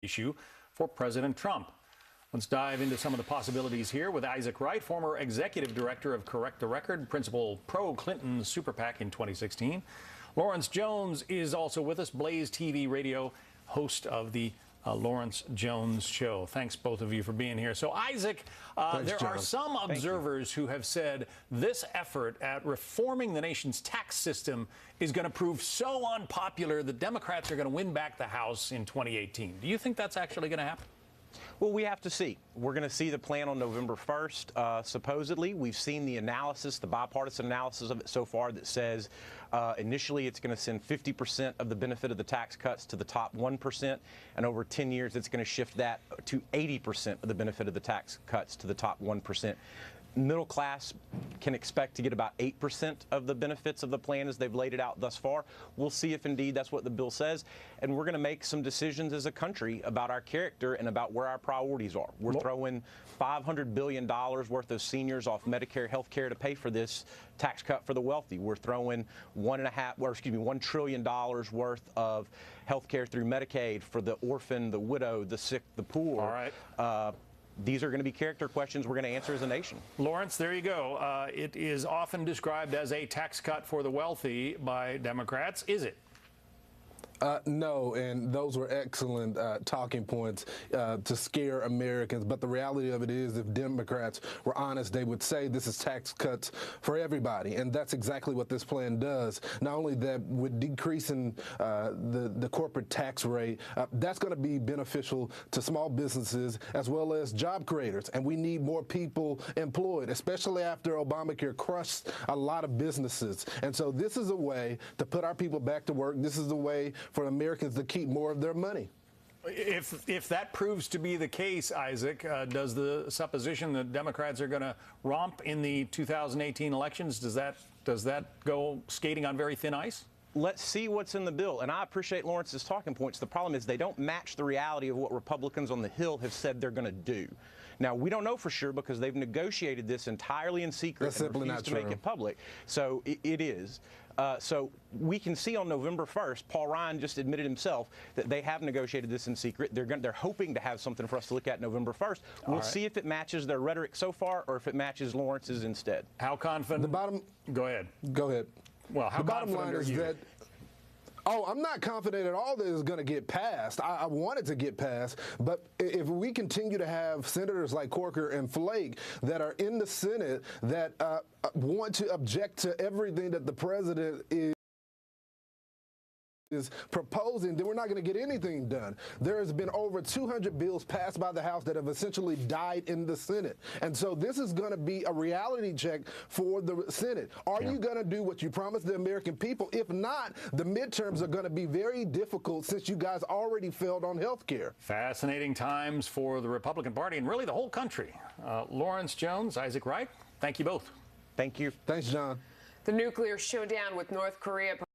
issue for President Trump. Let's dive into some of the possibilities here with Isaac Wright, former executive director of Correct the Record, principal pro-Clinton super PAC in 2016. Lawrence Jones is also with us, Blaze TV radio host of the Lawrence Jones Show. Thanks, both of you, for being here. So, Isaac, there are some observers who have said this effort at reforming the nation's tax system is going to prove so unpopular that Democrats are going to win back the House in 2018. Do you think that's actually going to happen? Well, we have to see. We're going to see the plan on November 1st, supposedly. We've seen the analysis, the bipartisan analysis of it so far that says initially it's going to send 50% of the benefit of the tax cuts to the top 1%, and over 10 years it's going to shift that to 80% of the benefit of the tax cuts to the top 1%. Middle class can expect to get about 8% of the benefits of the plan as they've laid it out thus far. We'll see if indeed that's what the bill says, and we're going to make some decisions as a country about our character and about where our priorities are. We're throwing $500 billion worth of seniors off Medicare health care to pay for this tax cut for the wealthy. We're throwing $1 trillion worth of health care through Medicaid for the orphan, the widow, the sick, the poor. All right. These are going to be character questions we're going to answer as a nation. Lawrence, there you go. It is often described as a tax cut for the wealthy by Democrats. Is it? No, and those were excellent talking points to scare Americans. But the reality of it is, if Democrats were honest, they would say this is tax cuts for everybody. And that's exactly what this plan does. Not only that, with decreasing the corporate tax rate, that's going to be beneficial to small businesses as well as job creators. And we need more people employed, especially after Obamacare crushed a lot of businesses. And so this is a way to put our people back to work. This is a way for Americans to keep more of their money. If that proves to be the case, Isaac, does the supposition that Democrats are going to romp in the 2018 elections, does that go skating on very thin ice? Let's see what's in the bill. And I appreciate Lawrence's talking points. The problem is they don't match the reality of what Republicans on the Hill have said they're going to do. Now, we don't know for sure because they've negotiated this entirely in secret and refused to make it public. So it is. So we can see on November 1st, Paul Ryan just admitted himself that they have negotiated this in secret. They're hoping to have something for us to look at November 1st. We'll see if it matches their rhetoric so far or if it matches Lawrence's instead. How confident? Go ahead. Well, how the bottom line is that. Oh, I'm not confident at all that it's going to get passed. I want it to get passed, but if we continue to have senators like Corker and Flake that are in the Senate that want to object to everything that the president is proposing, then we're not going to get anything done. There has been over 200 bills passed by the House that have essentially died in the Senate. And so this is going to be a reality check for the Senate. Are you going to do what you promised the American people? If not, the midterms are going to be very difficult since you guys already failed on health care. Fascinating times for the Republican Party and really the whole country. Lawrence Jones, Isaac Wright, thank you both. Thank you. Thanks, John. The nuclear showdown with North Korea